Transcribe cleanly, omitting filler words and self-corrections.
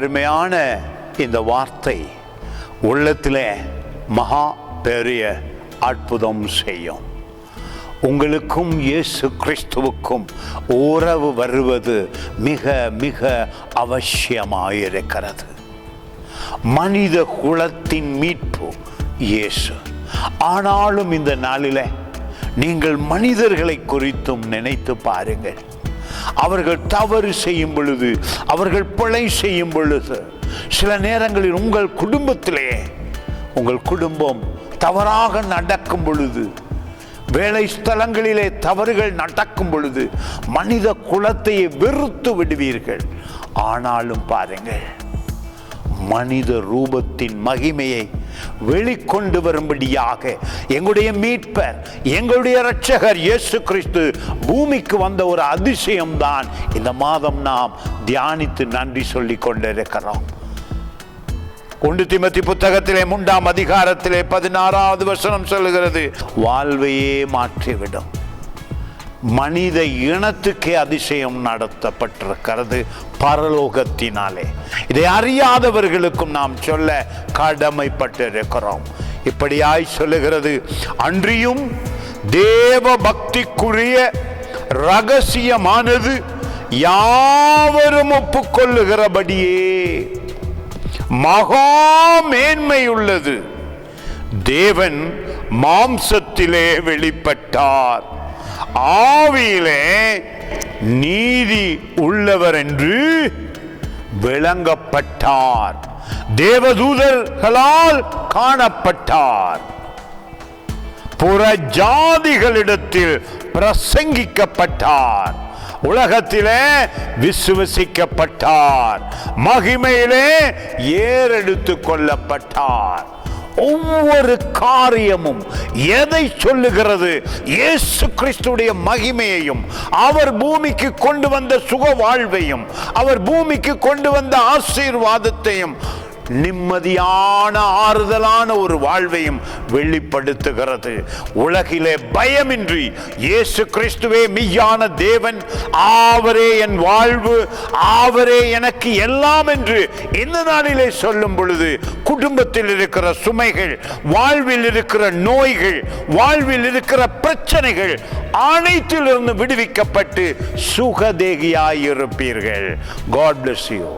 அருமையான இந்த வார்த்தை உள்ளத்திலே மகா பெரிய அற்புதம் செய்யும். உங்களுக்கும் இயேசு கிறிஸ்துவுக்கும் உறவு வருவது மிக மிக அவசியமாயிருக்கிறது. மனித குலத்தின் மீட்பு இயேசு. ஆனாலும் இந்த நாளில் நீங்கள் மனிதர்களை குறித்தும் நினைத்து பாருங்கள். அவர்கள் தவறு செய்யும் பொழுது, அவர்கள் பிழை செய்யும் பொழுது, சில நேரங்களில் உங்கள் குடும்பத்திலே உங்கள் குடும்பம் தவறாக நடக்கும் பொழுது, வேலை ஸ்தலங்களிலே தவறுகள் நடக்கும் பொழுது மனித குலத்தையே வெறுத்து விடுவீர்கள். ஆனாலும் பாருங்கள், மனித ரூபத்தின் மகிமையை வெளிக்கொண்டு வரும்படியாக எங்களுடைய மீட்பர், எங்களுடைய இரட்சகர் இயேசு கிறிஸ்து பூமிக்கு வந்த ஒரு அதிசயம்தான் இந்த மாதம் நாம் தியானித்து நன்றி சொல்லிக் கொண்டிருக்கிறோம். 1 தீமோத்தேயு புத்தகத்திலே 3ஆம் அதிகாரத்திலே 16வது வசனம் சொல்லுகிறது, வாழ்வையே மாற்றிவிடும். மனித இனத்துக்கே அதிசயம் நடத்தப்பட்டிருக்கிறது பரலோகத்தினாலே. இதை அறியாதவர்களுக்கும் நாம் சொல்ல கடமைப்பட்டிருக்கிறோம். இப்படியாய் சொல்லுகிறது, அன்றியும் தேவ பக்திக்குரிய ரகசியமானது யாவரும் ஒப்புக்கொள்ளுகிறபடியே மகா மேன்மையுள்ளது. தேவன் மாம்சத்திலே வெளிப்பட்டார், ஆவியிலே நீதி உள்ளவர் என்று விளங்கப்பட்டார், தேவதூதர்களால் காணப்பட்டார், புற ஜாதிகளிடத்தில் பிரசங்கிக்கப்பட்டார், உலகத்திலே விசுவசிக்கப்பட்டார், மகிமையிலே ஏறெடுத்து கொள்ளப்பட்டார். ஒவ்வொரு காரியமும் எதை சொல்லுகிறது? இயேசு கிறிஸ்துடைய மகிமையையும், அவர் பூமிக்கு கொண்டு வந்த சுக வாழ்வையும், அவர் பூமிக்கு கொண்டு வந்த ஆசீர்வாதத்தையும், நிம்மதியான ஆறுதலான ஒரு வாழ்வையும் வெளிப்படுத்துகிறது. உலகிலே பயமின்றி இயேசு கிறிஸ்துவே மெய்யான தேவன், அவரே என் வாழ்வு, அவரே எனக்கு எல்லாம் என்று இந்த நாளிலே சொல்லும் பொழுது, குடும்பத்தில் இருக்கிற சுமைகள், வாழ்வில் இருக்கிற நோய்கள், வாழ்வில் இருக்கிற பிரச்சனைகள் அனைத்திலிருந்து விடுவிக்கப்பட்டு சுகதேகியாயிருப்பீர்கள். God bless you.